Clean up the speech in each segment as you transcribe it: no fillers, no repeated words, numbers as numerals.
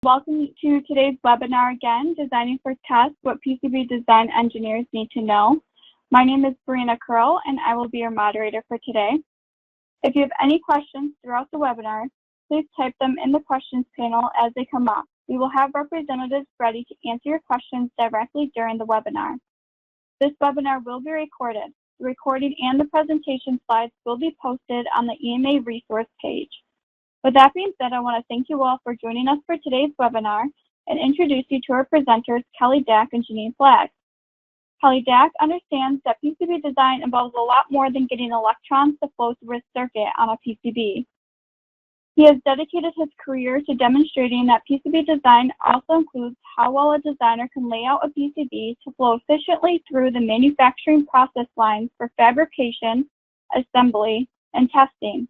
Welcome to today's webinar again, Designing for Test, What PCB Design Engineers Need to Know. My name is Brianna Curl, and I will be your moderator for today. If you have any questions throughout the webinar, please type them in the questions panel as they come up. We will have representatives ready to answer your questions directly during the webinar. This webinar will be recorded. The recording and the presentation slides will be posted on the EMA resource page. With that being said, I want to thank you all for joining us for today's webinar and introduce you to our presenters, Kelly Dack and Janine Flagg. Kelly Dack understands that PCB design involves a lot more than getting electrons to flow through a circuit on a PCB. He has dedicated his career to demonstrating that PCB design also includes how well a designer can lay out a PCB to flow efficiently through the manufacturing process lines for fabrication, assembly, and testing.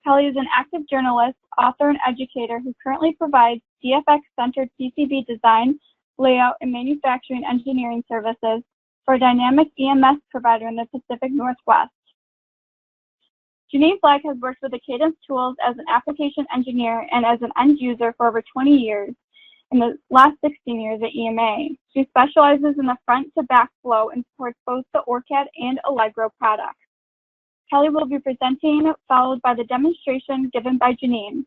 Kelly is an active journalist, author, and educator who currently provides DFX-centered PCB design, layout, and manufacturing engineering services for a dynamic EMS provider in the Pacific Northwest. Janine Flagg has worked with the Cadence tools as an application engineer and as an end user for over 20 years, in the last 16 years at EMA. She specializes in the front-to-back flow and supports both the ORCAD and Allegro products. Kelly will be presenting, followed by the demonstration given by Janine.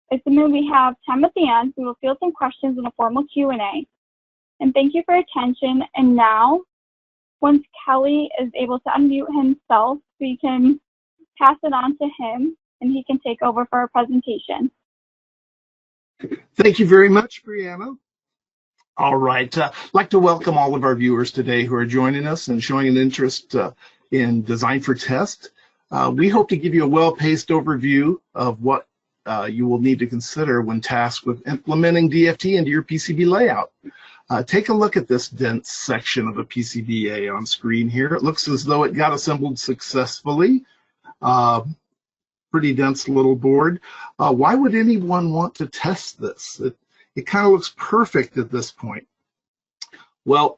Assuming we have time at the end, we will field some questions in a formal Q&A. And thank you for your attention. And now, once Kelly is able to unmute himself, we can pass it on to him and he can take over for our presentation. Thank you very much, Brianna. All right, I'd like to welcome all of our viewers today who are joining us and showing an interest in Design for Test. We hope to give you a well-paced overview of what you will need to consider when tasked with implementing DFT into your PCB layout. Take a look at this dense section of a PCBA on screen here. It looks as though it got assembled successfully. Pretty dense little board. Why would anyone want to test this? It kind of looks perfect at this point. Well,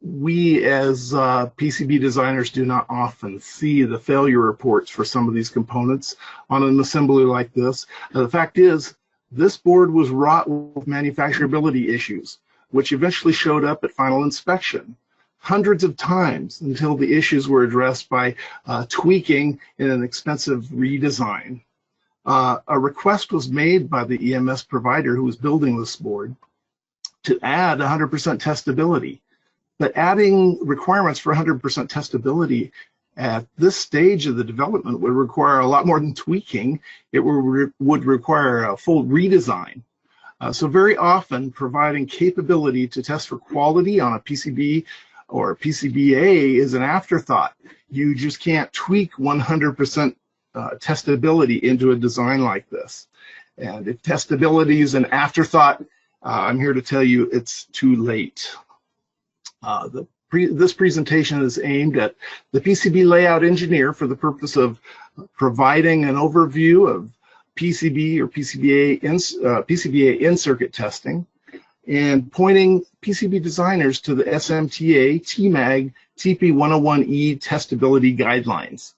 we as PCB designers do not often see the failure reports for some of these components on an assembly like this. The fact is, this board was wrought with manufacturability issues, which eventually showed up at final inspection hundreds of times until the issues were addressed by tweaking in an expensive redesign. A request was made by the EMS provider who was building this board to add 100% testability. But adding requirements for 100% testability at this stage of the development would require a lot more than tweaking. It would require a full redesign. So very often, providing capability to test for quality on a PCB or PCBA is an afterthought. You just can't tweak 100% testability into a design like this. And if testability is an afterthought, I'm here to tell you it's too late. This presentation is aimed at the PCB layout engineer for the purpose of providing an overview of PCB or PCBA in-circuit testing and pointing PCB designers to the SMTA TMAG TP101E testability guidelines,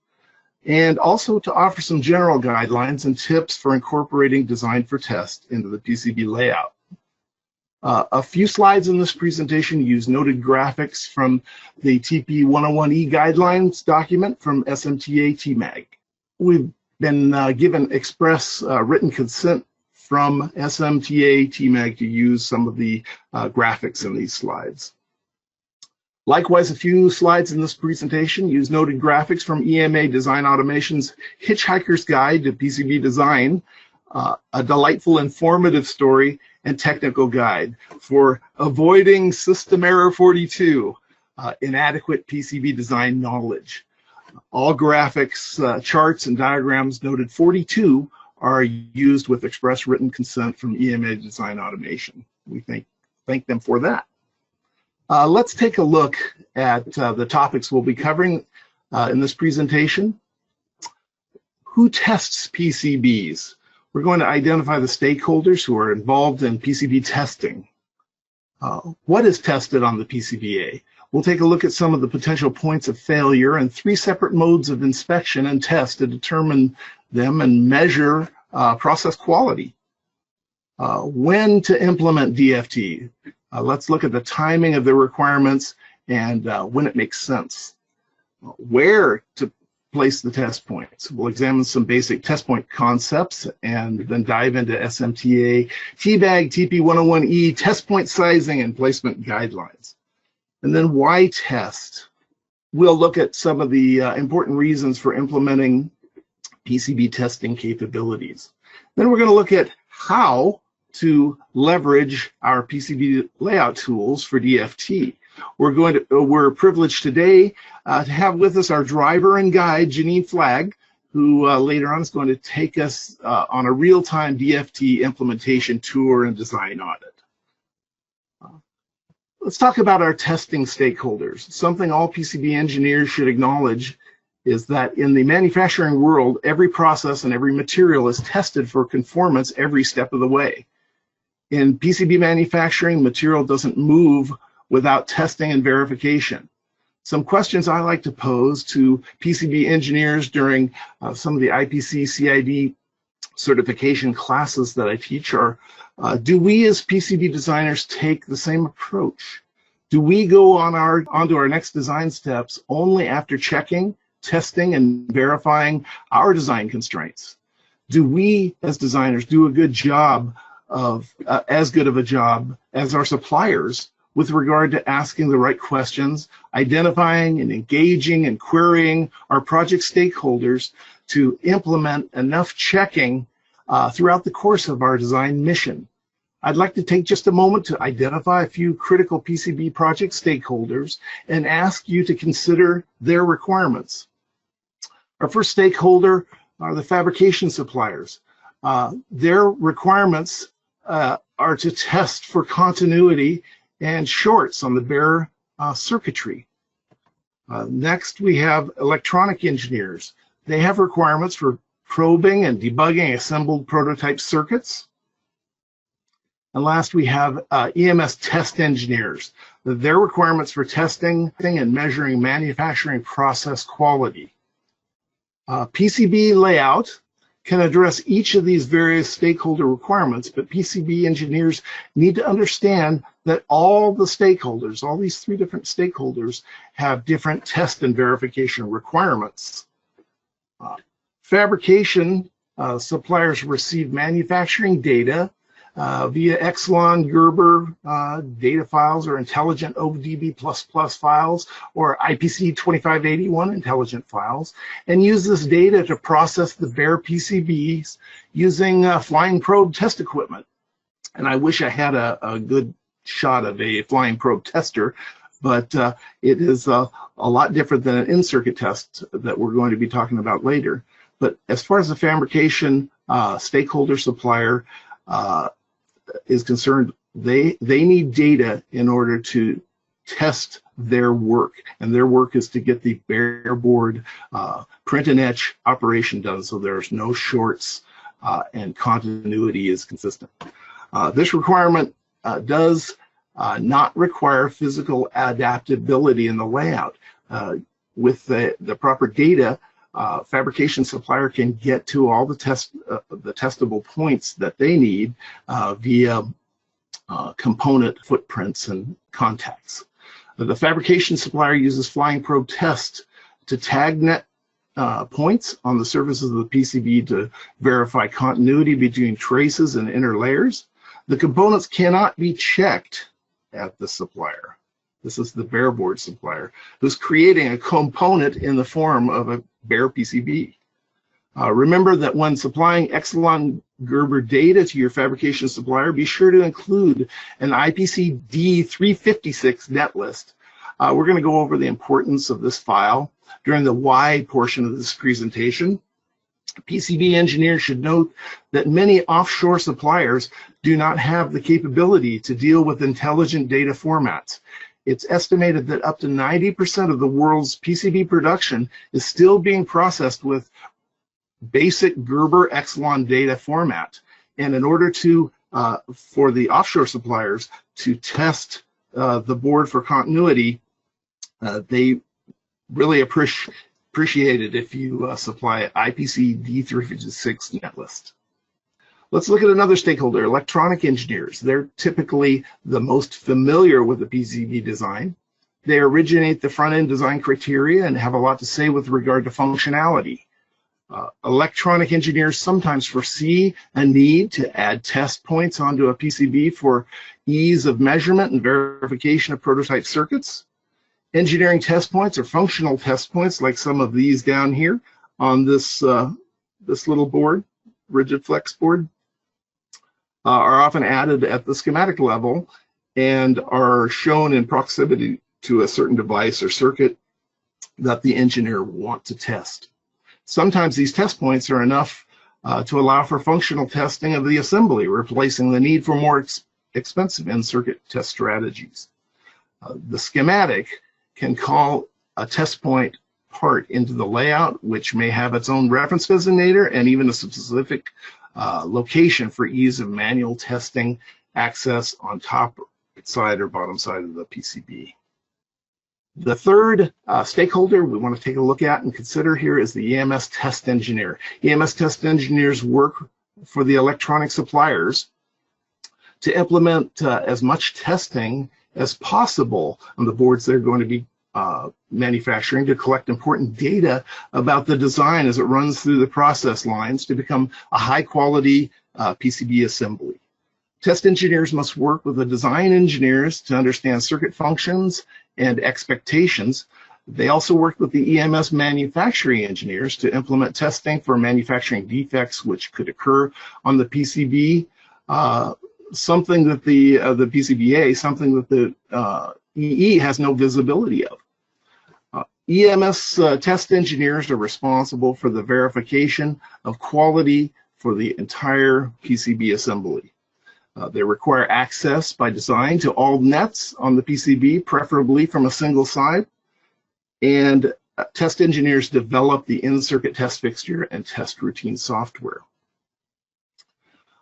and also to offer some general guidelines and tips for incorporating design for test into the PCB layout. A few slides in this presentation use noted graphics from the TP101E guidelines document from SMTA TMAG. We've been given express written consent from SMTA TMAG to use some of the graphics in these slides. Likewise, a few slides in this presentation use noted graphics from EMA Design Automation's Hitchhiker's Guide to PCB Design, a delightful, informative story and technical guide for avoiding system error 42, inadequate PCB design knowledge. All graphics, charts, and diagrams noted 42 are used with express written consent from EMA Design Automation. We thank them for that. Let's take a look at the topics we'll be covering in this presentation. Who tests PCBs? We're going to identify the stakeholders who are involved in PCB testing. What is tested on the PCBA? We'll take a look at some of the potential points of failure and 3 separate modes of inspection and test to determine them and measure process quality. When to implement DFT. Let's look at the timing of the requirements and when it makes sense. Where to place the test points. We'll examine some basic test point concepts and then dive into SMTA, TBAG, TP101E, test point sizing and placement guidelines. And then why test? We'll look at some of the important reasons for implementing PCB testing capabilities. Then we're going to look at how to leverage our PCB layout tools for DFT. We're privileged today to have with us our driver and guide, Janine Flagg, who later on is going to take us on a real-time DFT implementation tour and design audit. Let's talk about our testing stakeholders. Something all PCB engineers should acknowledge is that in the manufacturing world, every process and every material is tested for conformance every step of the way. In PCB manufacturing, material doesn't move without testing and verification. Some questions I like to pose to PCB engineers during some of the IPC CID certification classes that I teach are, do we as PCB designers take the same approach? Do we go onto our next design steps only after checking, testing, and verifying our design constraints? Do we as designers do a good job of, as good of a job as our suppliers with regard to asking the right questions, identifying and engaging and querying our project stakeholders to implement enough checking throughout the course of our design mission? I'd like to take just a moment to identify a few critical PCB project stakeholders and ask you to consider their requirements. Our first stakeholder are the fabrication suppliers. Their requirements are to test for continuity and shorts on the bare circuitry. Next, we have electronic engineers. They have requirements for probing and debugging assembled prototype circuits. And last, we have EMS Test Engineers. Their requirements for testing and measuring manufacturing process quality. PCB layout can address each of these various stakeholder requirements, but PCB engineers need to understand that all the stakeholders, all these three different stakeholders, have different test and verification requirements. Fabrication suppliers receive manufacturing data via Exelon, Gerber data files or intelligent ODB++ files or IPC 2581 intelligent files, and use this data to process the bare PCBs using flying probe test equipment. And I wish I had a good shot of a flying probe tester, but it is a lot different than an in-circuit test that we're going to be talking about later. But as far as the fabrication stakeholder supplier is concerned, they need data in order to test their work, and their work is to get the bare board print and etch operation done so there's no shorts and continuity is consistent. This requirement does not require physical adaptability in the layout. With the proper data, fabrication supplier can get to all the testable points that they need via component footprints and contacts. The fabrication supplier uses flying probe test to tag net points on the surfaces of the PCB to verify continuity between traces and inner layers. The components cannot be checked at the supplier. This is the bare board supplier who's creating a component in the form of a bare PCB. Remember that when supplying Exelon Gerber data to your fabrication supplier, be sure to include an IPC D356 netlist. We're going to go over the importance of this file during the why portion of this presentation. PCB engineers should note that many offshore suppliers do not have the capability to deal with intelligent data formats. It's estimated that up to 90% of the world's PCB production is still being processed with basic Gerber Exelon data format. And in order to, for the offshore suppliers to test the board for continuity, they really appreciate it if you supply IPC D356 netlist. Let's look at another stakeholder, electronic engineers. They're typically the most familiar with the PCB design. They originate the front-end design criteria and have a lot to say with regard to functionality. Electronic engineers sometimes foresee a need to add test points onto a PCB for ease of measurement and verification of prototype circuits. Engineering test points or functional test points, like some of these down here on this little board, rigid flex board, are often added at the schematic level and are shown in proximity to a certain device or circuit that the engineer wants to test. Sometimes these test points are enough to allow for functional testing of the assembly, replacing the need for more expensive in-circuit test strategies. The schematic can call a test point part into the layout, which may have its own reference designator and even a specific location for ease of manual testing access on top side or bottom side of the PCB. The third stakeholder we want to take a look at and consider here is the EMS Test Engineer. EMS Test Engineers work for the electronic suppliers to implement as much testing as possible on the boards they're going to be manufacturing to collect important data about the design as it runs through the process lines to become a high-quality PCB assembly. Test engineers must work with the design engineers to understand circuit functions and expectations. They also work with the EMS manufacturing engineers to implement testing for manufacturing defects which could occur on the PCB, something that the PCBA, something that the EE has no visibility of. EMS test engineers are responsible for the verification of quality for the entire PCB assembly. They require access by design to all nets on the PCB, preferably from a single side. And test engineers develop the in-circuit test fixture and test routine software.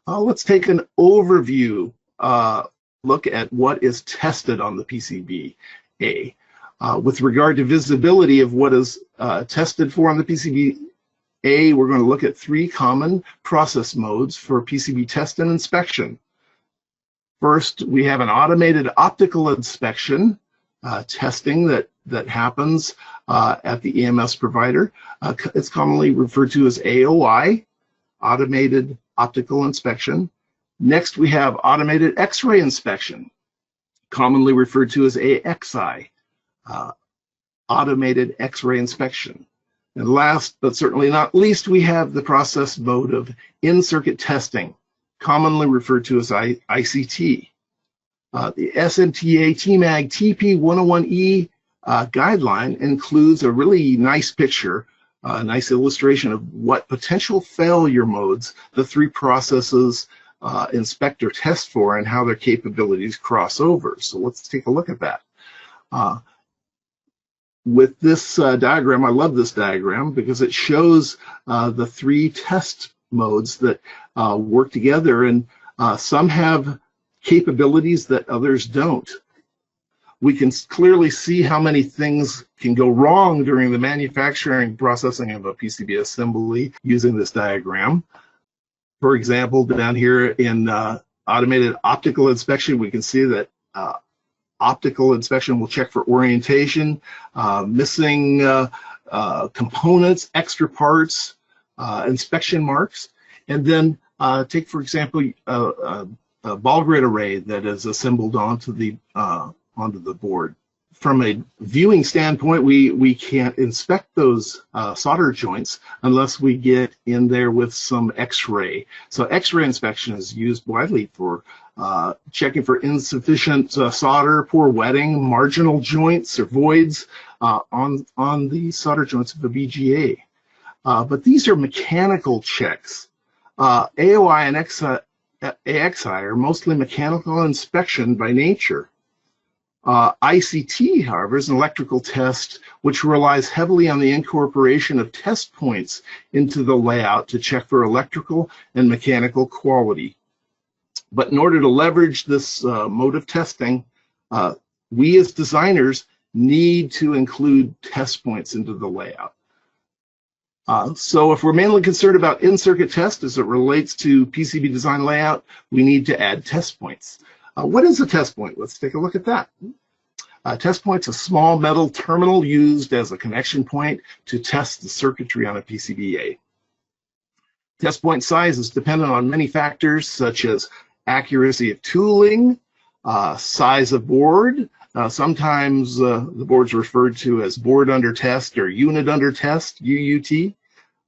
Let's take an overview look at what is tested on the PCBA. With regard to visibility of what is tested for on the PCBA, we're going to look at 3 common process modes for PCB test and inspection. First, we have an automated optical inspection testing that happens at the EMS provider. It's commonly referred to as AOI, automated optical inspection. Next, we have automated X-ray inspection, commonly referred to as AXI, automated X-ray inspection. And last, but certainly not least, we have the process mode of in-circuit testing, commonly referred to as ICT. The SMTA TMAG TP101E guideline includes a really nice picture, a nice illustration of what potential failure modes the 3 processes inspect or test for and how their capabilities cross over. So let's take a look at that. With this diagram, I love this diagram because it shows the 3 test modes that work together, and some have capabilities that others don't. We can clearly see how many things can go wrong during the manufacturing processing of a PCB assembly using this diagram. For example, down here in automated optical inspection, we can see that optical inspection will check for orientation, missing components, extra parts, inspection marks, and then take, for example, a ball grid array that is assembled onto the board. From a viewing standpoint, we can't inspect those solder joints unless we get in there with some X-ray. So X-ray inspection is used widely for checking for insufficient solder, poor wetting, marginal joints or voids on the solder joints of a BGA. But these are mechanical checks. AOI and AXI are mostly mechanical inspection by nature. ICT, however, is an electrical test which relies heavily on the incorporation of test points into the layout to check for electrical and mechanical quality. But in order to leverage this mode of testing, we as designers need to include test points into the layout. So if we're mainly concerned about in-circuit test as it relates to PCB design layout, we need to add test points. What is a test point? Let's take a look at that. A test point's a small metal terminal used as a connection point to test the circuitry on a PCBA. Test point size is dependent on many factors such as accuracy of tooling, size of board. Sometimes the board's referred to as board under test or unit under test, UUT.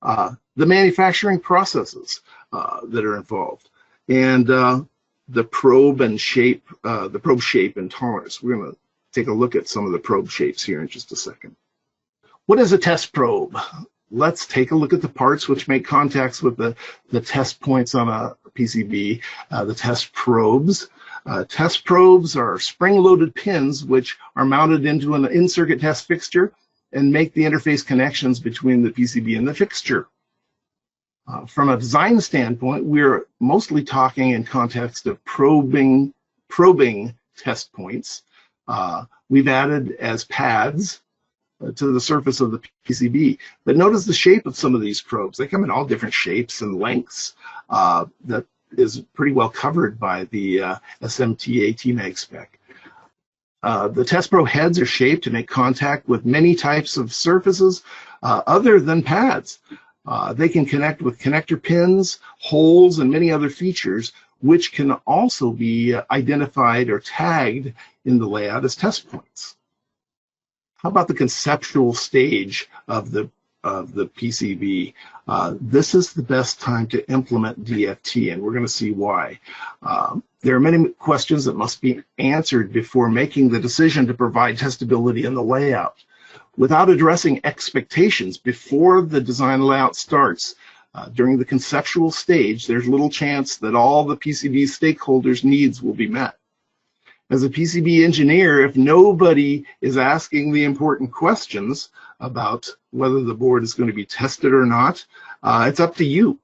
The manufacturing processes that are involved, and the probe and shape, the probe shape and tolerance. We're going to take a look at some of the probe shapes here in just a second. What is a test probe? Let's take a look at the parts which make contacts with the test points on a PCB, the test probes. Test probes are spring-loaded pins which are mounted into an in-circuit test fixture and make the interface connections between the PCB and the fixture. From a design standpoint, we're mostly talking in context of probing test points. We've added as pads to the surface of the PCB. But notice the shape of some of these probes. They come in all different shapes and lengths. That is pretty well covered by the SMTA TMAG spec. The test probe heads are shaped to make contact with many types of surfaces other than pads. They can connect with connector pins, holes, and many other features, which can also be identified or tagged in the layout as test points. How about the conceptual stage of the PCB? This is the best time to implement DFT, and we're going to see why. There are many questions that must be answered before making the decision to provide testability in the layout. Without addressing expectations before the design layout starts, during the conceptual stage, there's little chance that all the PCB stakeholders' needs will be met. As a PCB engineer, if nobody is asking the important questions about whether the board is going to be tested or not, it's up to you.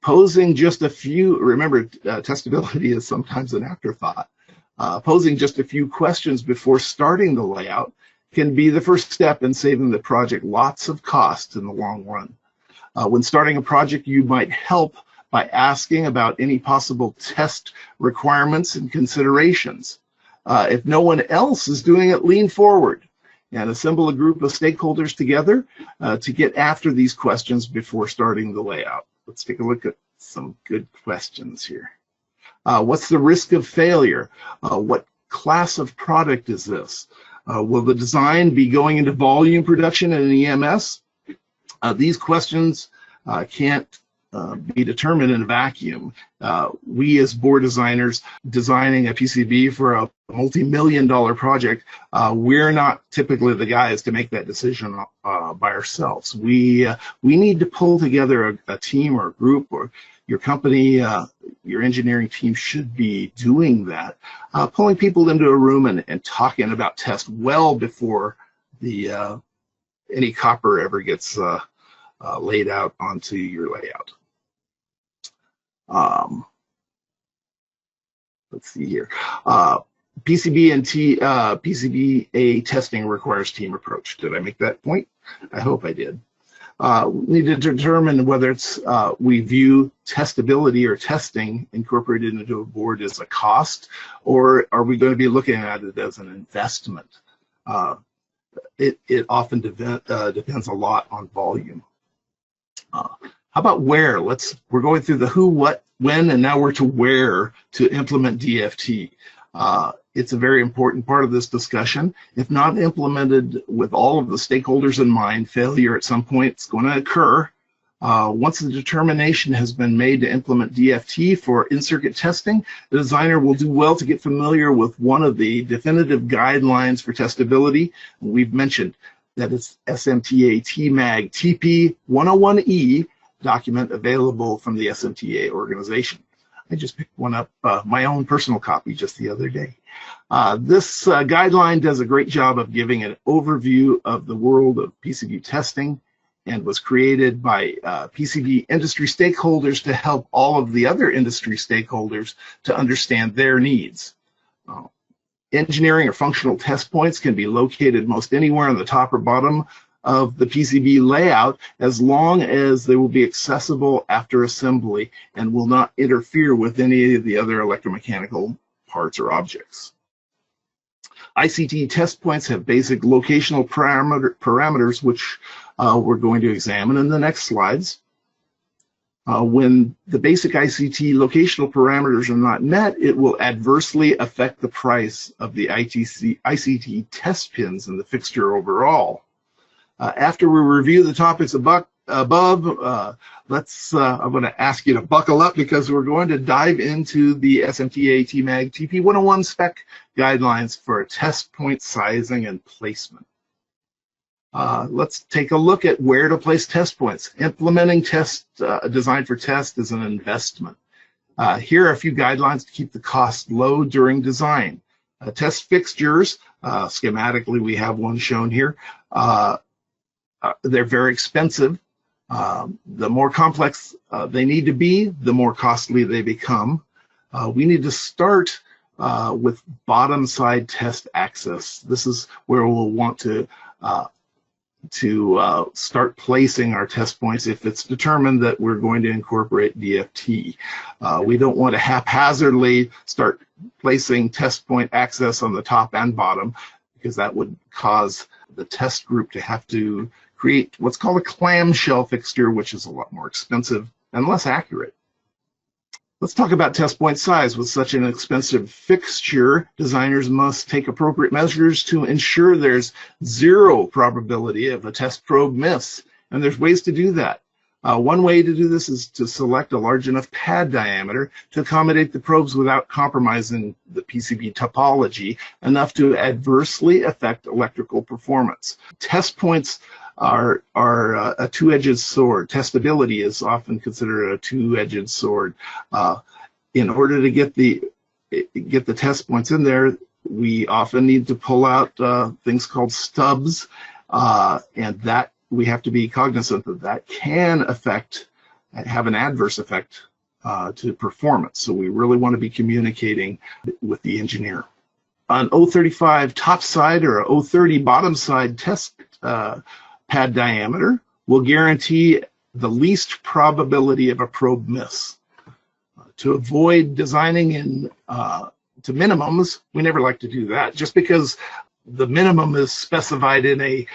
Posing just a few, remember, testability is sometimes an afterthought. Posing just a few questions before starting the layout can be the first step in saving the project lots of cost in the long run. When starting a project, you might help by asking about any possible test requirements and considerations. If no one else is doing it, lean forward and assemble a group of stakeholders together to get after these questions before starting the layout. Let's take a look at some good questions here. What's the risk of failure? What class of product is this? Will the design be going into volume production in an EMS? These questions can't be determined in a vacuum. We as board designers designing a PCB for a multi-million-dollar project, we're not typically the guys to make that decision by ourselves. We need to pull together a team or a group, or your company, your engineering team should be doing that, pulling people into a room and talking about test well before the any copper ever gets laid out onto your layout. Let's see here. PCBA testing requires team approach. Did I make that point? I hope I did. We need to determine whether it's we view testability or testing incorporated into a board as a cost, or are we going to be looking at it as an investment? It often depends a lot on volume. How about where? We're going through the who, what, when, and now we're to where to implement DFT. It's a very important part of this discussion. If not implemented with all of the stakeholders in mind, failure at some point is going to occur. Once the determination has been made to implement DFT for in-circuit testing, the designer will do well to get familiar with one of the definitive guidelines for testability. We've mentioned that it's SMTA TMAG TP 101E document available from the SMTA organization. I just picked one up, my own personal copy just the other day. This guideline does a great job of giving an overview of the world of PCB testing and was created by PCB industry stakeholders to help all of the other industry stakeholders to understand their needs. Engineering or functional test points can be located most anywhere on the top or bottom of the PCB layout as long as they will be accessible after assembly and will not interfere with any of the other electromechanical parts or objects. ICT test points have basic locational parameters, which we're going to examine in the next slides. When the basic ICT locational parameters are not met, it will adversely affect the price of the ICT test pins in the fixture overall. After we review the topics above, I'm going to ask you to buckle up because we're going to dive into the SMTA TMAG TP101 spec guidelines for test point sizing and placement. Let's take a look at where to place test points. Implementing test design for test is an investment. Here are a few guidelines to keep the cost low during design. Test fixtures, schematically we have one shown here. They're very expensive. The more complex they need to be, the more costly they become. We need to start with bottom side test access. This is where we'll want to start placing our test points if it's determined that we're going to incorporate DFT. We don't want to haphazardly start placing test point access on the top and bottom, because that would cause the test group to have to create what's called a clamshell fixture, which is a lot more expensive and less accurate. Let's talk about test point size. With such an expensive fixture, designers must take appropriate measures to ensure there's zero probability of a test probe miss, and there's ways to do that. One way to do this is to select a large enough pad diameter to accommodate the probes without compromising the PCB topology enough to adversely affect electrical performance. Test points are a two-edged sword. Testability is often considered a two-edged sword. In order to get the test points in there, we often need to pull out things called stubs, and that we have to be cognizant that can have an adverse effect to performance. So we really want to be communicating with the engineer. An 035 top side or a 030 bottom side test pad diameter will guarantee the least probability of a probe miss. To avoid designing in to minimums, we never like to do that. Just because the minimum is specified in a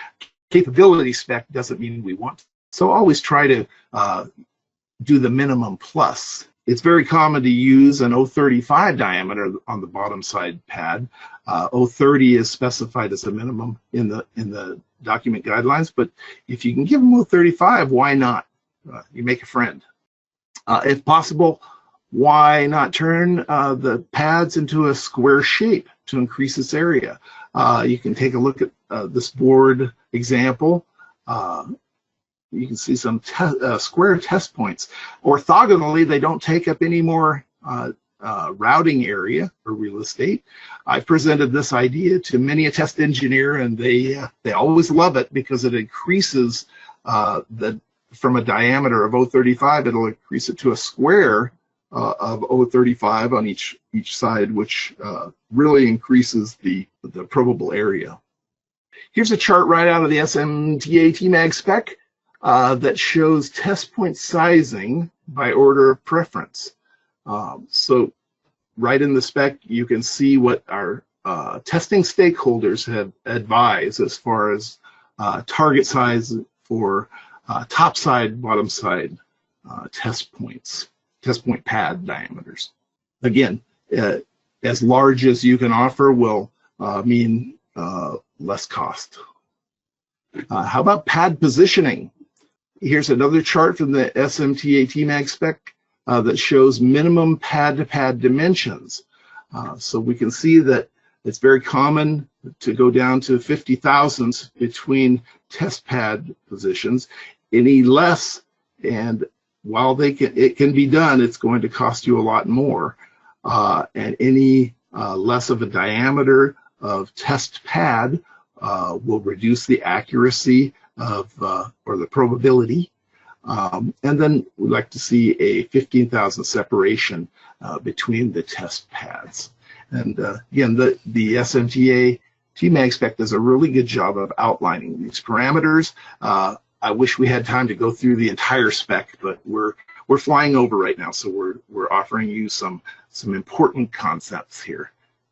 capability spec doesn't mean we want to. So always try to do the minimum plus. It's very common to use an 035 diameter on the bottom side pad. 030 is specified as a minimum in the document guidelines, but if you can give them 035, why not? You make a friend. If possible, why not turn the pads into a square shape to increase its area? You can take a look at this board example. You can see some square test points. Orthogonally, they don't take up any more routing area or real estate. I've presented this idea to many a test engineer, and they always love it because it increases from a diameter of 035, it'll increase it to a square of 035 on each side, which really increases the probable area. Here's a chart right out of the SMTA TMAG spec that shows test point sizing by order of preference. So right in the spec, you can see what our testing stakeholders have advised as far as target size for top side, bottom side test points, test point pad diameters. Again, as large as you can offer will mean less cost. How about pad positioning? Here's another chart from the SMTA TMAG spec that shows minimum pad-to-pad dimensions. So we can see that it's very common to go down to 50 thousandths between test pad positions. Any less, and while it can be done, it's going to cost you a lot more. And any less of a diameter of test pad will reduce the accuracy of or the probability. And then we'd like to see a 15,000 separation between the test pads. And again, the SMTA TMAG spec does a really good job of outlining these parameters. I wish we had time to go through the entire spec, but we're flying over right now, so we're offering you some important concepts here.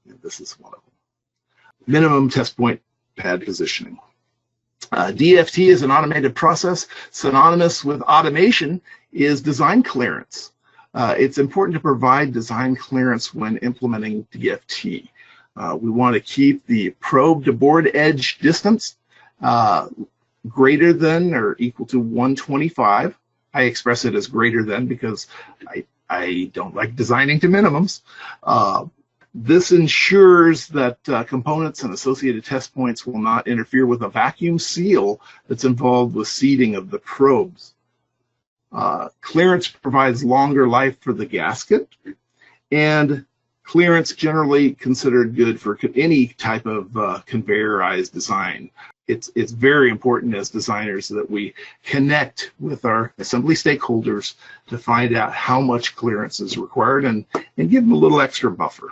And this is one of them. Minimum test point pad positioning. DFT is an automated process. Synonymous with automation is design clearance. It's important to provide design clearance when implementing DFT. We want to keep the probe to board edge distance greater than or equal to 125. I express it as greater than because I don't like designing to minimums. This ensures that components and associated test points will not interfere with a vacuum seal that's involved with seating of the probes. Clearance provides longer life for the gasket, and clearance generally considered good for any type of conveyorized design. It's very important as designers that we connect with our assembly stakeholders to find out how much clearance is required and give them a little extra buffer.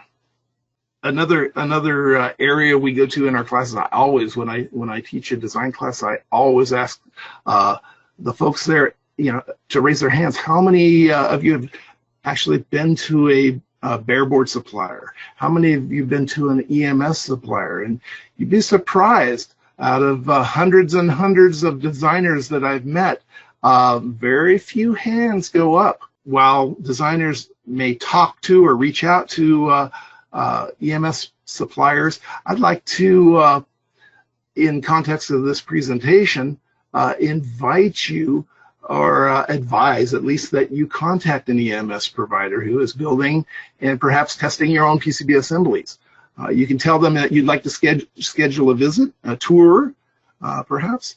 Another area we go to in our classes, I always, when I teach a design class, I always ask the folks there, to raise their hands. How many of you have actually been to a bare board supplier? How many of you have been to an EMS supplier? And you'd be surprised, out of hundreds and hundreds of designers that I've met, very few hands go up. While designers may talk to or reach out to EMS suppliers, I'd like to, in context of this presentation, invite you or advise at least that you contact an EMS provider who is building and perhaps testing your own PCB assemblies. You can tell them that you'd like to schedule a visit, a tour, perhaps,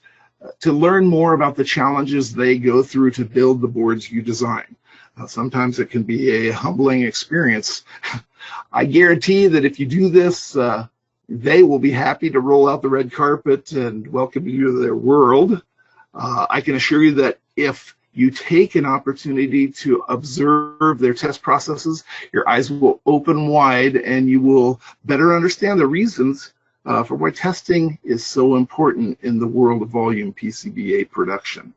to learn more about the challenges they go through to build the boards you design. Sometimes it can be a humbling experience. I guarantee that if you do this, they will be happy to roll out the red carpet and welcome you to their world. I can assure you that if you take an opportunity to observe their test processes, your eyes will open wide and you will better understand the reasons for why testing is so important in the world of volume PCBA production.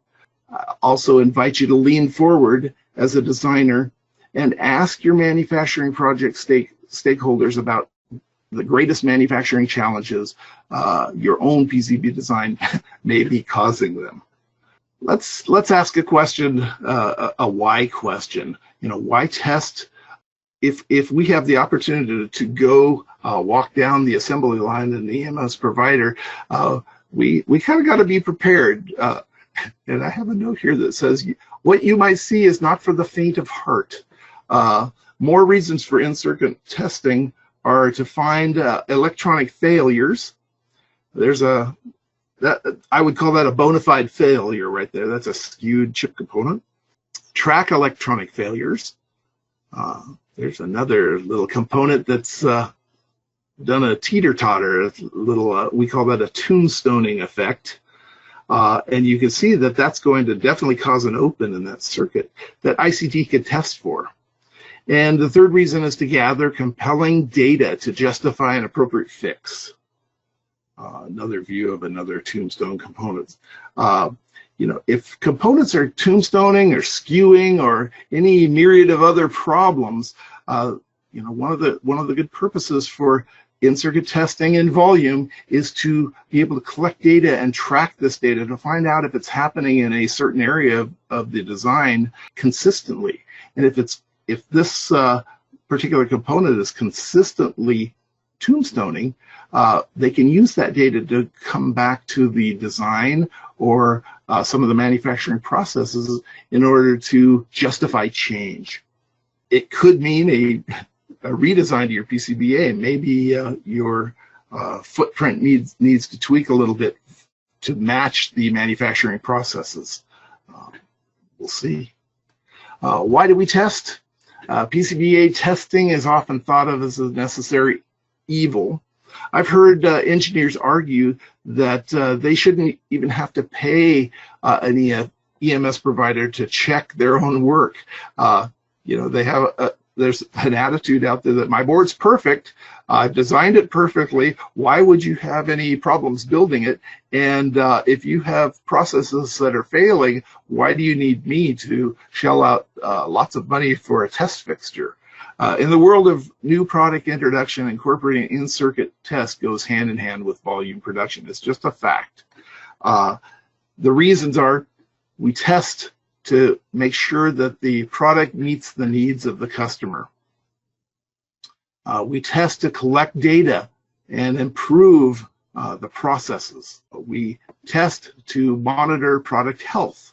I also invite you to lean forward as a designer and ask your manufacturing project stakeholders about the greatest manufacturing challenges your own PCB design may be causing them. Let's ask a question, a why question. Why test? If we have the opportunity to go walk down the assembly line in the EMS provider, we kind of got to be prepared. And I have a note here that says, what you might see is not for the faint of heart. More reasons for in-circuit testing are to find electronic failures. There's I would call that a bona fide failure right there. That's a skewed chip component. Track electronic failures. There's another little component that's done a teeter-totter, a little, we call that a tombstoning effect. And you can see that that's going to definitely cause an open in that circuit that ICT could test for. And the third reason is to gather compelling data to justify an appropriate fix. Another view of another tombstone components. If components are tombstoning or skewing or any myriad of other problems, one of the good purposes for in-circuit testing in volume is to be able to collect data and track this data to find out if it's happening in a certain area of the design consistently. And if this particular component is consistently tombstoning, they can use that data to come back to the design or some of the manufacturing processes in order to justify change. It could mean a redesign to your PCBA. Maybe your footprint needs to tweak a little bit to match the manufacturing processes. We'll see. Why do we test? PCBA testing is often thought of as a necessary evil. I've heard engineers argue that they shouldn't even have to pay an EMS provider to check their own work. They have there's an attitude out there that my board's perfect, I've designed it perfectly, why would you have any problems building it? And if you have processes that are failing, why do you need me to shell out lots of money for a test fixture? In the world of new product introduction, incorporating in-circuit test goes hand in hand with volume production. It's just a fact. The reasons are we test to make sure that the product meets the needs of the customer. We test to collect data and improve the processes. We test to monitor product health.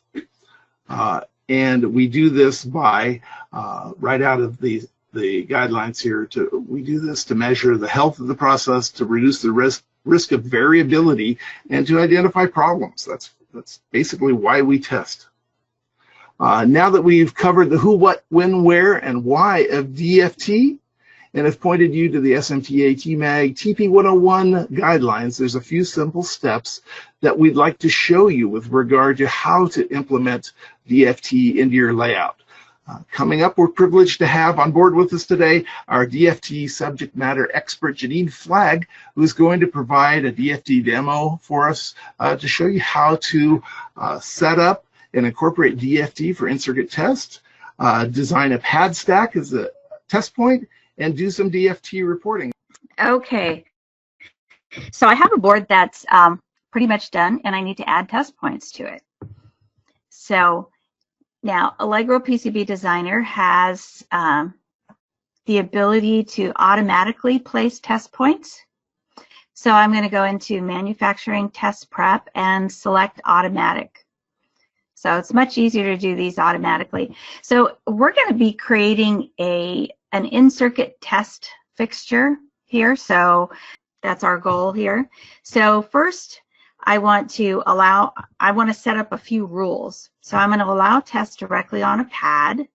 And we do this by, right out of the guidelines here, we do this to measure the health of the process, to reduce the risk of variability, and to identify problems. That's basically why we test. Now that we've covered the who, what, when, where, and why of DFT, and have pointed you to the SMTA TMAG TP101 guidelines, there's a few simple steps that we'd like to show you with regard to how to implement DFT into your layout. Coming up, we're privileged to have on board with us today our DFT subject matter expert, Janine Flagg, who's going to provide a DFT demo for us to show you how to set up and incorporate DFT for in-circuit test, design a pad stack as a test point, and do some DFT reporting. Okay, so I have a board that's pretty much done, and I need to add test points to it. So now Allegro PCB Designer has the ability to automatically place test points. So I'm going to go into Manufacturing Test Prep and select Automatic. So it's much easier to do these automatically. So we're going to be creating an in-circuit test fixture here. So that's our goal here. So first, I want to set up a few rules. So I'm going to allow tests directly on a pad.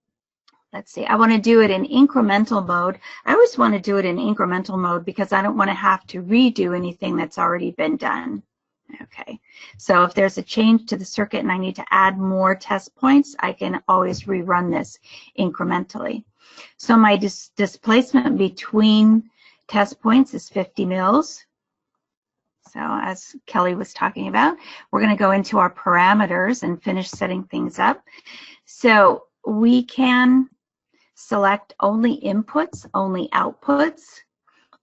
Let's see, I want to do it in incremental mode. I always want to do it in incremental mode because I don't want to have to redo anything that's already been done. Okay, so if there's a change to the circuit and I need to add more test points, I can always rerun this incrementally. So my displacement between test points is 50 mils. So as Kelly was talking about, we're going to go into our parameters and finish setting things up. So we can select only inputs, only outputs,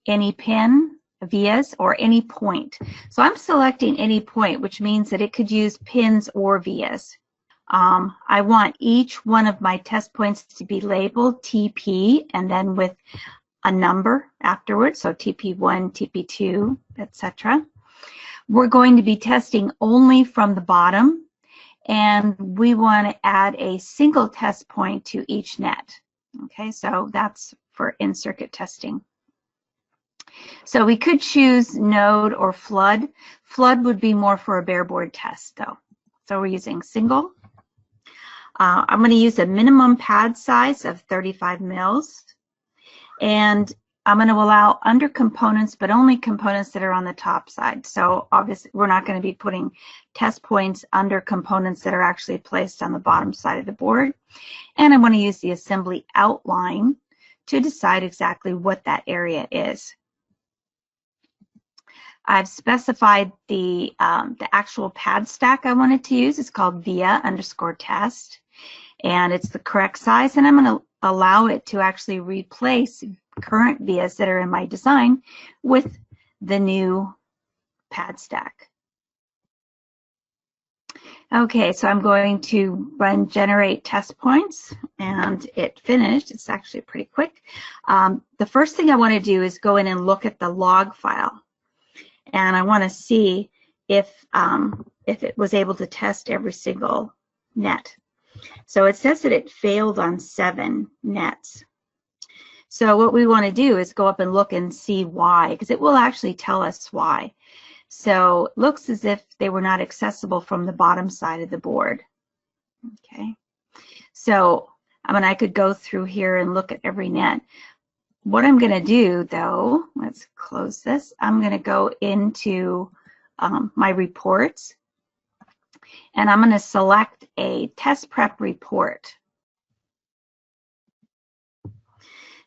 any pin, vias, or any point. So I'm selecting any point, which means that it could use pins or vias. I want each one of my test points to be labeled TP and then with a number afterwards, so TP1, TP2, etc. We're going to be testing only from the bottom, and we want to add a single test point to each net. Okay, so that's for in-circuit testing. So we could choose node or flood. Flood would be more for a bare board test though. So we're using single. I'm going to use a minimum pad size of 35 mils. And I'm going to allow under components, but only components that are on the top side. So obviously we're not going to be putting test points under components that are actually placed on the bottom side of the board. And I want to use the assembly outline to decide exactly what that area is. I've specified the actual pad stack I wanted to use. It's called via_test, and it's the correct size. And I'm going to allow it to actually replace current vias that are in my design with the new pad stack. Okay, so I'm going to run generate test points, and it finished. It's actually pretty quick. The first thing I want to do is go in and look at the log file. And I want to see if it was able to test every single net. So it says that it failed on 7 nets. So what we want to do is go up and look and see why, because it will actually tell us why. So it looks as if they were not accessible from the bottom side of the board. Okay. So I could go through here and look at every net. What I'm going to do, though, let's close this. I'm going to go into my reports, and I'm going to select a test prep report.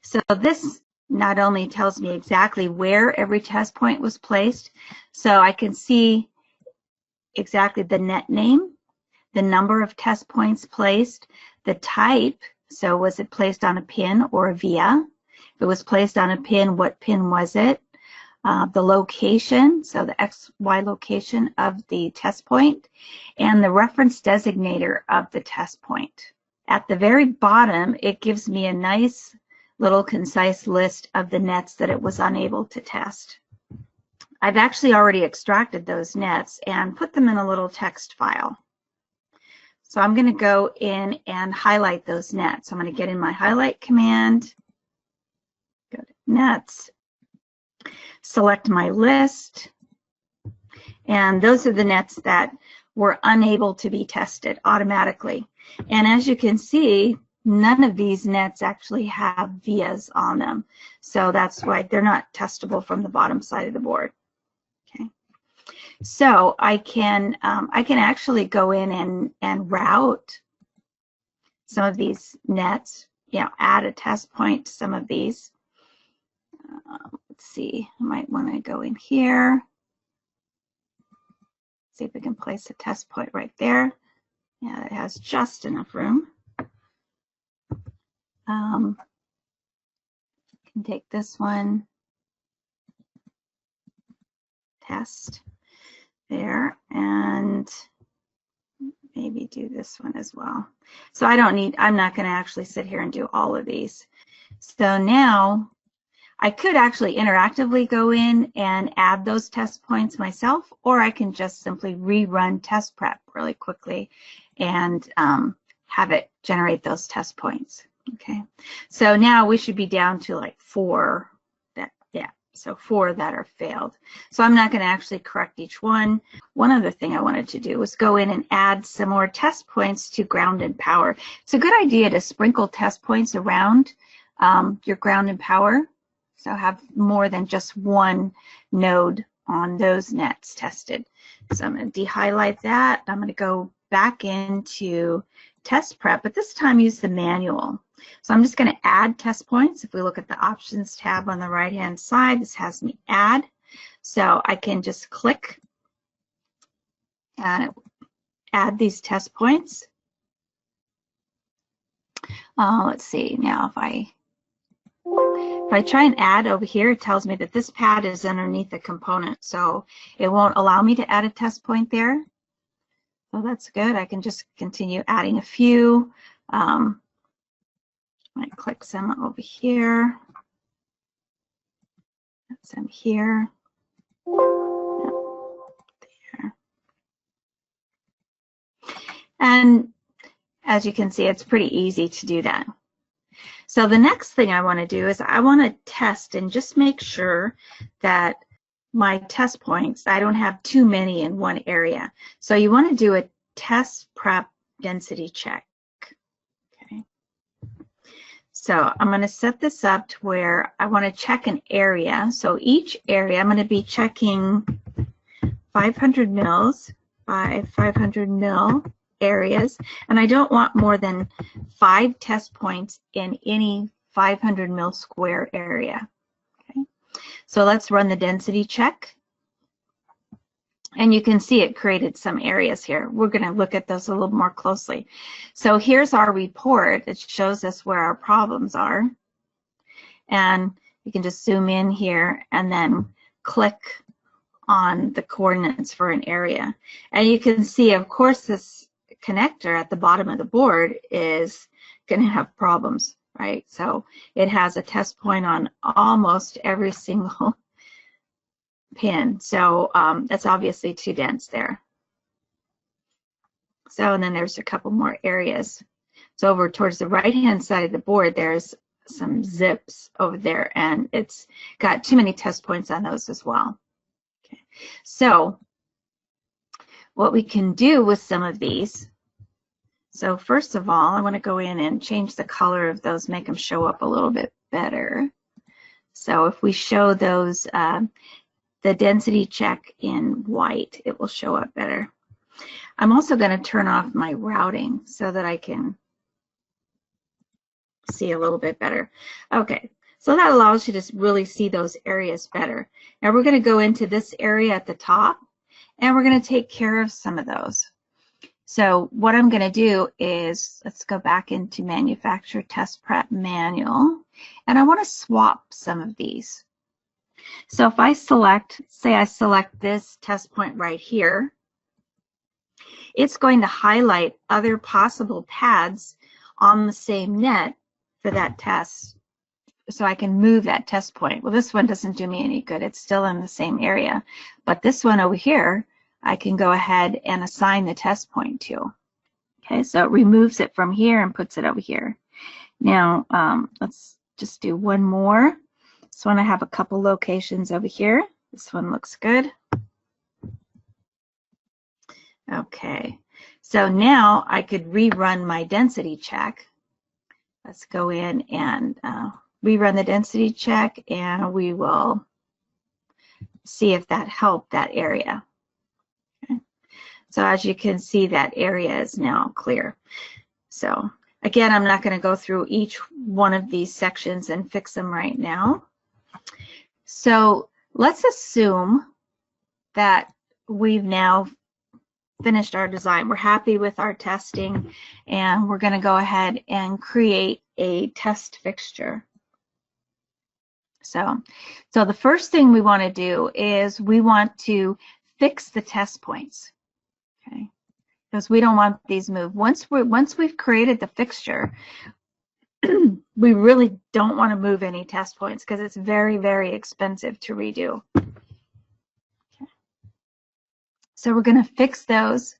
So this not only tells me exactly where every test point was placed, so I can see exactly the net name, the number of test points placed, the type, so was it placed on a pin or a via? If it was placed on a pin, what pin was it? The location, so the XY location of the test point, and the reference designator of the test point. At the very bottom, it gives me a nice little concise list of the nets that it was unable to test. I've actually already extracted those nets and put them in a little text file. So I'm going to go in and highlight those nets. I'm going to get in my highlight command, go to nets, select my list, and those are the nets that were unable to be tested automatically. And as you can see, none of these nets actually have vias on them. So that's why they're not testable from the bottom side of the board. Okay. So I can actually go in and route some of these nets, add a test point to some of these. Let's see, I might want to go in here. See if we can place a test point right there. Yeah, it has just enough room. Can take this one, test there, and maybe do this one as well. So I'm not going to actually sit here and do all of these. So now I could actually interactively go in and add those test points myself, or I can just simply rerun test prep really quickly and have it generate those test points. Okay, so now we should be down to like 4 that are failed. So I'm not going to actually correct each one. One other thing I wanted to do was go in and add some more test points to ground and power. It's a good idea to sprinkle test points around your ground and power. So have more than just one node on those nets tested. So I'm going to dehighlight that. I'm going to go back into test prep, but this time use the manual. So I'm just going to add test points. If we look at the options tab on the right hand side, this has me add. So I can just click and add these test points. Let's see, now if I try and add over here, it tells me that this pad is underneath the component, so it won't allow me to add a test point there. So that's good. I can just continue adding a few. I click some over here, some here, there. And as you can see, it's pretty easy to do that. So the next thing I want to do is I want to test and just make sure that my test points, I don't have too many in one area. So you want to do a test prep density check. Okay. So I'm going to set this up to where I want to check an area. So each area, I'm going to be checking 500 mils by 500 mil areas, and I don't want more than 5 test points in any 500 mil square area. Okay, so let's run the density check, and you can see it created some areas here. We're going to look at those a little more closely. So here's our report. It shows us where our problems are, and you can just zoom in here and then click on the coordinates for an area, and you can see, of course, this connector at the bottom of the board is going to have problems, right? So it has a test point on almost every single pin. So that's obviously too dense there. So, and then there's a couple more areas. So over towards the right-hand side of the board, there's some zips over there, and it's got too many test points on those as well. Okay. So what we can do with some of these, so first of all, I want to go in and change the color of those, make them show up a little bit better. So if we show those, the density check in white, it will show up better. I'm also going to turn off my routing so that I can see a little bit better. Okay, so that allows you to really see those areas better. Now we're going to go into this area at the top, and we're going to take care of some of those. So what I'm going to do is, let's go back into Manufacturer Test Prep Manual, and I want to swap some of these. So if I select, say I select this test point right here, it's going to highlight other possible pads on the same net for that test, so I can move that test point. Well, this one doesn't do me any good. It's still in the same area. But this one over here, I can go ahead and assign the test point to. Okay, so it removes it from here and puts it over here. Now, let's just do one more. This one I have a couple locations over here. This one looks good. Okay, so now I could rerun my density check. Let's go in and rerun the density check, and we will see if that helped that area. Okay. So as you can see, that area is now clear. So again, I'm not going to go through each one of these sections and fix them right now. So let's assume that we've now finished our design. We're happy with our testing, and we're going to go ahead and create a test fixture. So the first thing we want to do is we want to fix the test points, okay? Because we don't want these moved. Once we've created the fixture, we really don't want to move any test points because it's very, very expensive to redo. Okay. So we're going to fix those.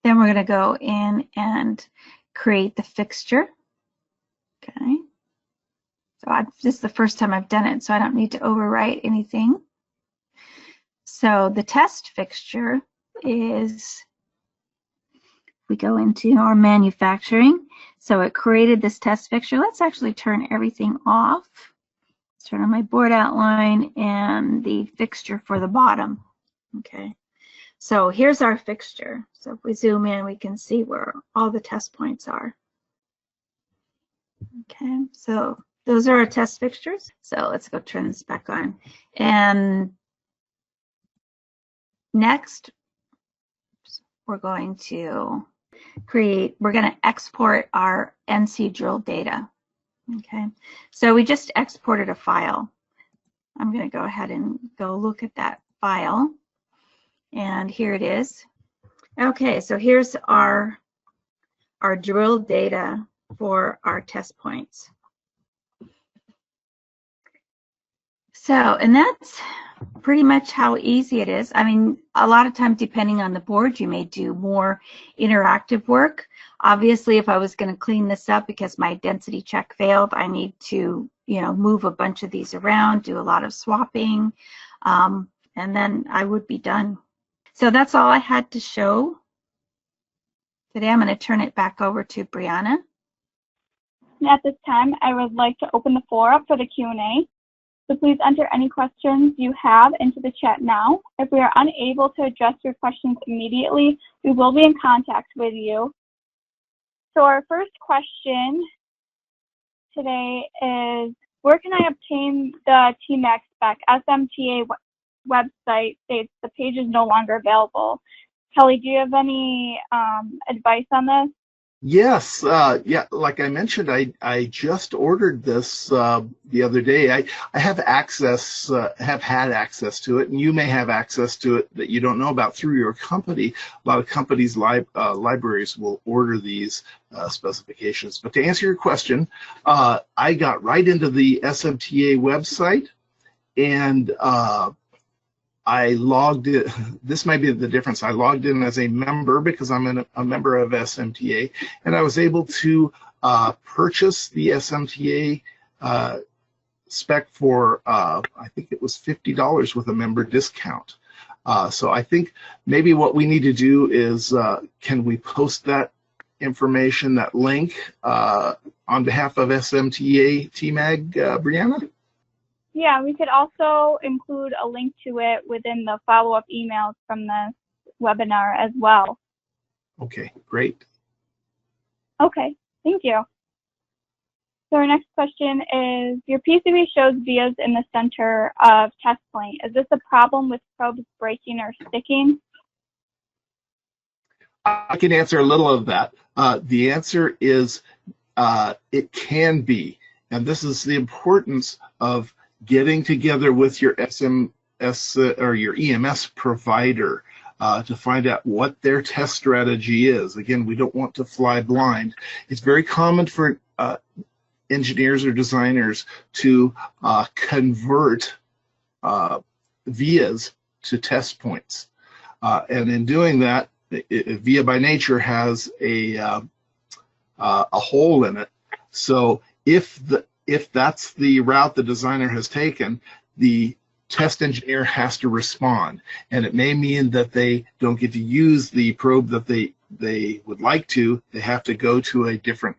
Then we're going to go in and create the fixture. Okay. So this is the first time I've done it, so I don't need to overwrite anything. So the test fixture is, we go into our manufacturing. So it created this test fixture. Let's actually turn everything off. Let's turn on my board outline and the fixture for the bottom. Okay. So here's our fixture. So if we zoom in, we can see where all the test points are. Okay, so those are our test fixtures. So let's go turn this back on. And next, we're going to export our NC drill data. Okay, so we just exported a file. I'm going to go ahead and go look at that file. And here it is. Okay, so here's our drill data for our test points. So, and that's pretty much how easy it is. I mean, a lot of times, depending on the board, you may do more interactive work. Obviously, if I was going to clean this up because my density check failed, I need to, move a bunch of these around, do a lot of swapping, and then I would be done. So that's all I had to show today. I'm going to turn it back over to Brianna. And at this time, I would like to open the floor up for the Q&A. So please enter any questions you have into the chat now. If we are unable to address your questions immediately, we will be in contact with you. So our first question today is, where can I obtain the TMAC spec? SMTA website states the page is no longer available. Kelly, do you have any advice on this? Yes, yeah, like I mentioned, I just ordered this the other day. I have access, have had access to it, and you may have access to it that you don't know about through your company. A lot of companies' libraries will order these specifications. But to answer your question, I got right into the SMTA website, and I logged in. This might be the difference. I logged in as a member because I'm a member of SMTA, and I was able to purchase the SMTA spec for, I think it was $50 with a member discount. So I think maybe what we need to do is, can we post that information, that link, on behalf of SMTA TMAG, Brianna? Yeah, we could also include a link to it within the follow-up emails from this webinar as well. Okay, great. Okay, thank you. So our next question is, your PCB shows vias in the center of test point. Is this a problem with probes breaking or sticking? I can answer a little of that. The answer is it can be. And this is the importance of getting together with your SMS or your EMS provider to find out what their test strategy is. Again, we don't want to fly blind. It's very common for engineers or designers to convert vias to test points. And in doing that, via by nature has a hole in it. So if that's the route the designer has taken, the test engineer has to respond, and it may mean that they don't get to use the probe that they would like to. They have to go to a different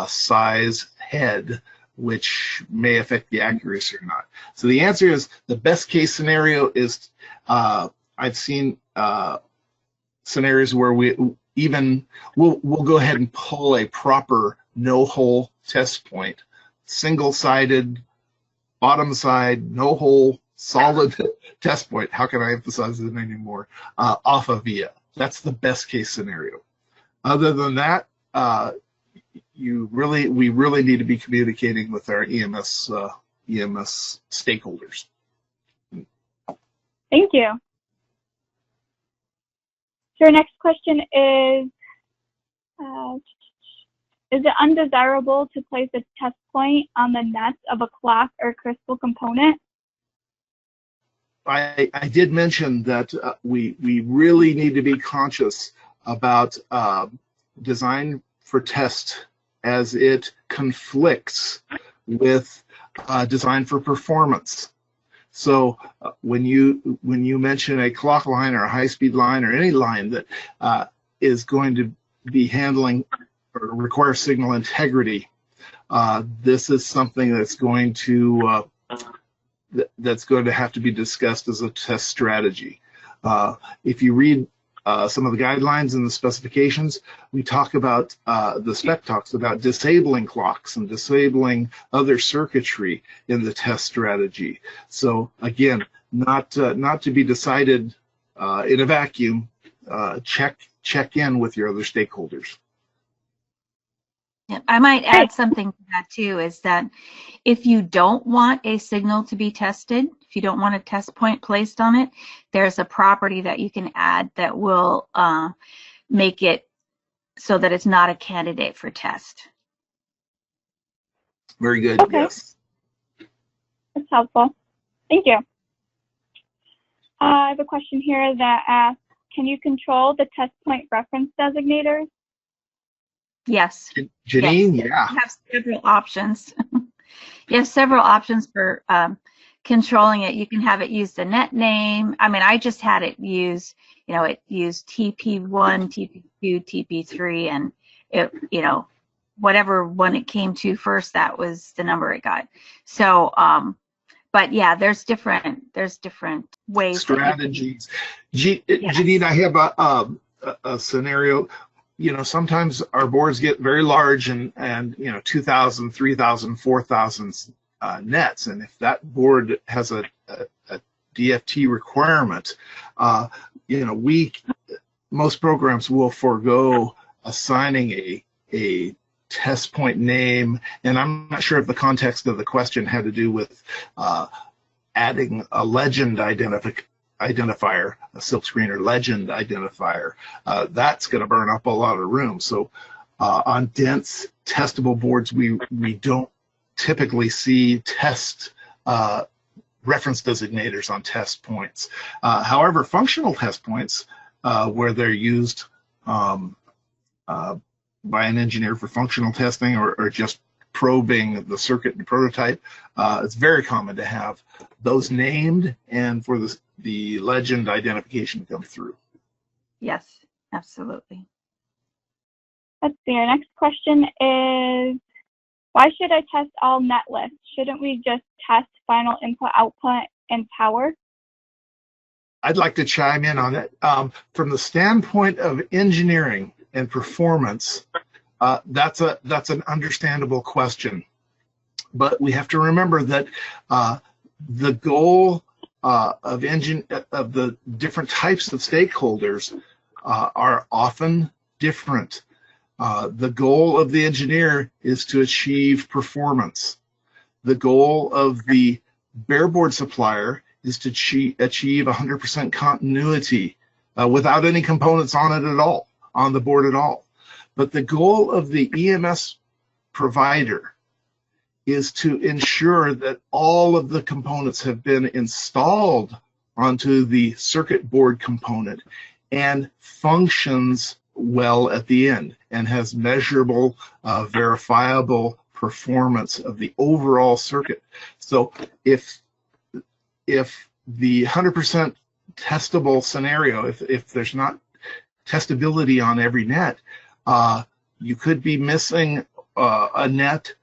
size head, which may affect the accuracy or not. So the answer is, the best case scenario is, I've seen scenarios where we'll go ahead and pull a proper no hole test point, single-sided, bottom side, no hole, solid test point. How can I emphasize it anymore? Off of via. That's the best case scenario. Other than that, we really need to be communicating with our EMS stakeholders. Thank you. So our next question is it undesirable to place a test point on the nuts of a clock or crystal component? I did mention that we really need to be conscious about design for test as it conflicts with design for performance. So when you mention a clock line or a high-speed line or any line that is going to be handling or require signal integrity, this is something that's going to have to be discussed as a test strategy. If you read some of the guidelines and the specifications, we talk about, the spec talks about disabling clocks and disabling other circuitry in the test strategy. So again, not to be decided in a vacuum. Check in with your other stakeholders. Yeah, I might add something to that too, is that if you don't want a signal to be tested, if you don't want a test point placed on it, there's a property that you can add that will make it so that it's not a candidate for test. Very good. Okay. Yes. That's helpful. Thank you. I have a question here that asks, can you control the test point reference designators? Yes. Janine, yes. yeah. You have several options. You have several options for controlling it. You can have it use the net name. I mean, I just had it use, it used TP1, TP2, TP3, and it, whatever one it came to first, that was the number it got. So, but yeah, there's different ways. Strategies. Yes. Janine, I have a scenario. Sometimes our boards get very large and 2,000, 3,000, 4,000 nets. And if that board has a DFT requirement, most programs will forego assigning a test point name. And I'm not sure if the context of the question had to do with adding a legend identifier, a silkscreen or legend identifier. That's going to burn up a lot of room. So on dense testable boards, we don't typically see test reference designators on test points. However, functional test points, where they're used by an engineer for functional testing or just probing the circuit and prototype, it's very common to have those named and for the legend identification to come through. Yes, absolutely. Let's see, our next question is, why should I test all net lists? Shouldn't we just test final input, output, and power? I'd like to chime in on it. From the standpoint of engineering and performance, That's an understandable question, but we have to remember that the goal of the different types of stakeholders are often different. The goal of the engineer is to achieve performance. The goal of the bareboard supplier is to achieve 100% continuity without any components on it at all, on the board at all. But the goal of the EMS provider is to ensure that all of the components have been installed onto the circuit board component and functions well at the end and has measurable, verifiable performance of the overall circuit. So if the 100% testable scenario, if there's not testability on every net, you could be missing a net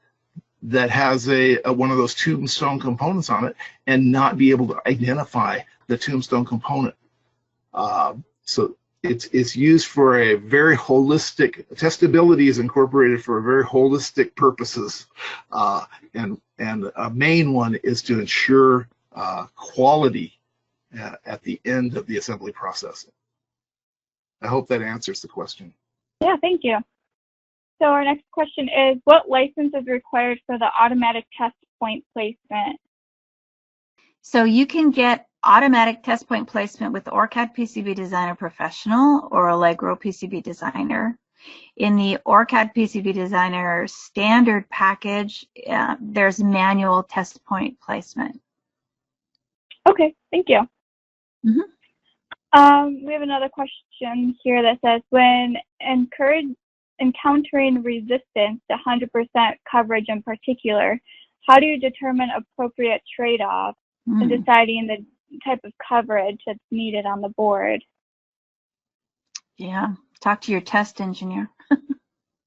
that has one of those tombstone components on it and not be able to identify the tombstone component. So it's used for a very holistic, testability is incorporated for very holistic purposes, and a main one is to ensure quality at the end of the assembly process. I hope that answers the question. Yeah, thank you. So our next question is, what license is required for the automatic test point placement? So you can get automatic test point placement with OrCAD PCB Designer Professional or Allegro PCB Designer. In the OrCAD PCB Designer standard package, there's manual test point placement. Okay, thank you. Mm-hmm. We have another question here that says, when encountering resistance to 100% coverage in particular, how do you determine appropriate trade-off in deciding the type of coverage that's needed on the board? Yeah, talk to your test engineer.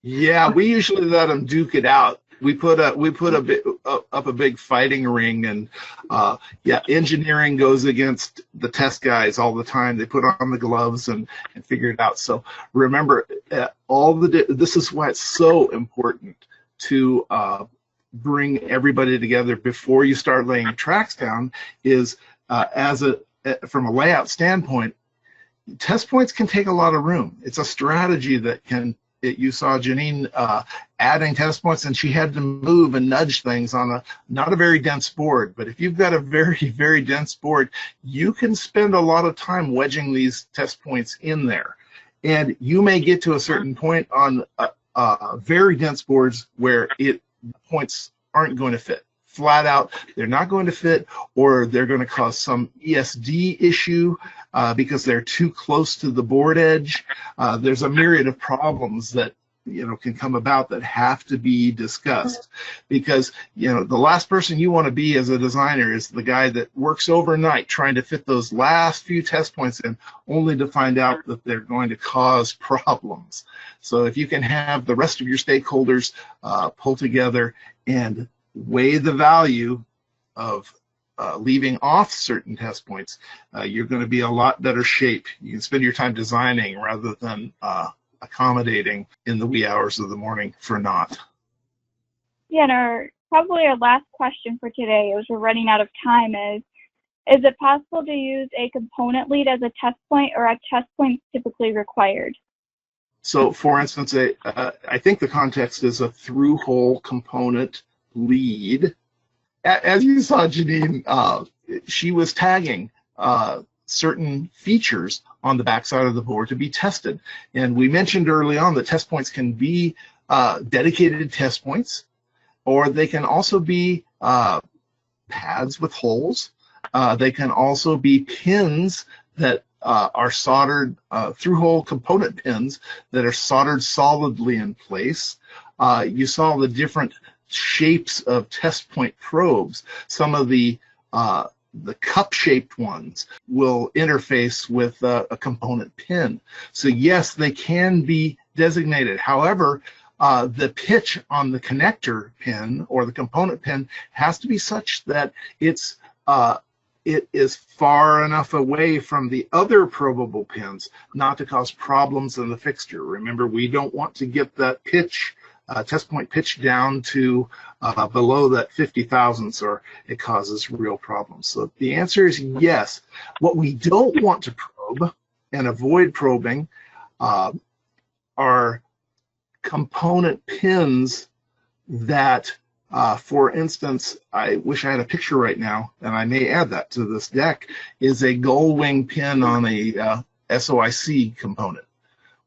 Yeah, we usually let them duke it out. We put up a big fighting ring, and yeah, engineering goes against the test guys all the time. They put on the gloves and figure it out. So remember, this is why it's so important to bring everybody together before you start laying tracks down. Is from a layout standpoint, test points can take a lot of room. It's a strategy that can. You saw Janine adding test points, and she had to move and nudge things on not a very dense board. But if you've got a very, very dense board, you can spend a lot of time wedging these test points in there. And you may get to a certain point on very dense boards where points aren't going to fit. Flat out, they're not going to fit, or they're going to cause some ESD issue because they're too close to the board edge. There's a myriad of problems that can come about that have to be discussed, because the last person you want to be as a designer is the guy that works overnight trying to fit those last few test points in, only to find out that they're going to cause problems. So if you can have the rest of your stakeholders pull together and weigh the value of leaving off certain test points, you're going to be a lot better shape. You can spend your time designing rather than accommodating in the wee hours of the morning for naught. Yeah, and probably our last question for today, as we're running out of time, is it possible to use a component lead as a test point, or are test points typically required? So for instance, I think the context is a through-hole component lead. As you saw, Janine, she was tagging certain features on the backside of the board to be tested. And we mentioned early on that test points can be dedicated test points, or they can also be pads with holes. They can also be pins that are soldered, through-hole component pins that are soldered solidly in place. You saw the different shapes of test point probes. Some of the cup-shaped ones will interface with a component pin. So yes, they can be designated. However, the pitch on the connector pin or the component pin has to be such that it's it is far enough away from the other probable pins not to cause problems in the fixture. Remember, we don't want to get that pitch, test point pitch down to below that 50 thousandths, or it causes real problems. So the answer is yes. What we don't want to probe and avoid probing are component pins that, for instance, I wish I had a picture right now, and I may add that to this deck, is a gull wing pin on a SOIC component.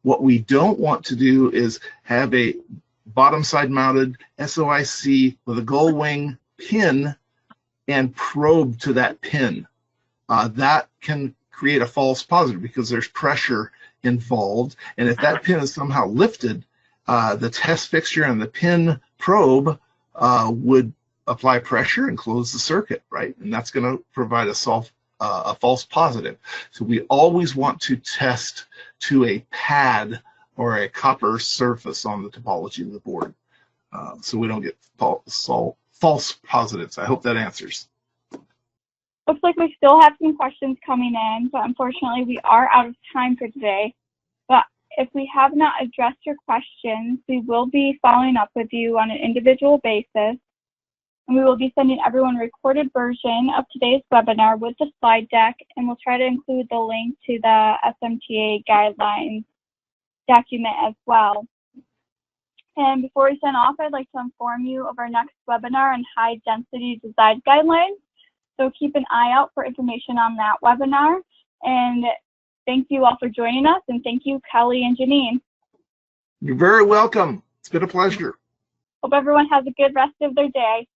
What we don't want to do is have a bottom side mounted SOIC with a gull wing pin and probe to that pin. That can create a false positive because there's pressure involved, and if that pin is somehow lifted, the test fixture and the pin probe would apply pressure and close the circuit, right? And that's going to provide a false positive. So we always want to test to a pad or a copper surface on the topology of the board, so we don't get false positives. I hope that answers. Looks like we still have some questions coming in, but unfortunately we are out of time for today. But if we have not addressed your questions, we will be following up with you on an individual basis, and we will be sending everyone a recorded version of today's webinar with the slide deck, and we'll try to include the link to the SMTA guidelines document as well. And before we sign off, I'd like to inform you of our next webinar on high density design guidelines. So keep an eye out for information on that webinar. And thank you all for joining us, and thank you, Kelly and Janine. You're very welcome. It's been a pleasure. Hope everyone has a good rest of their day.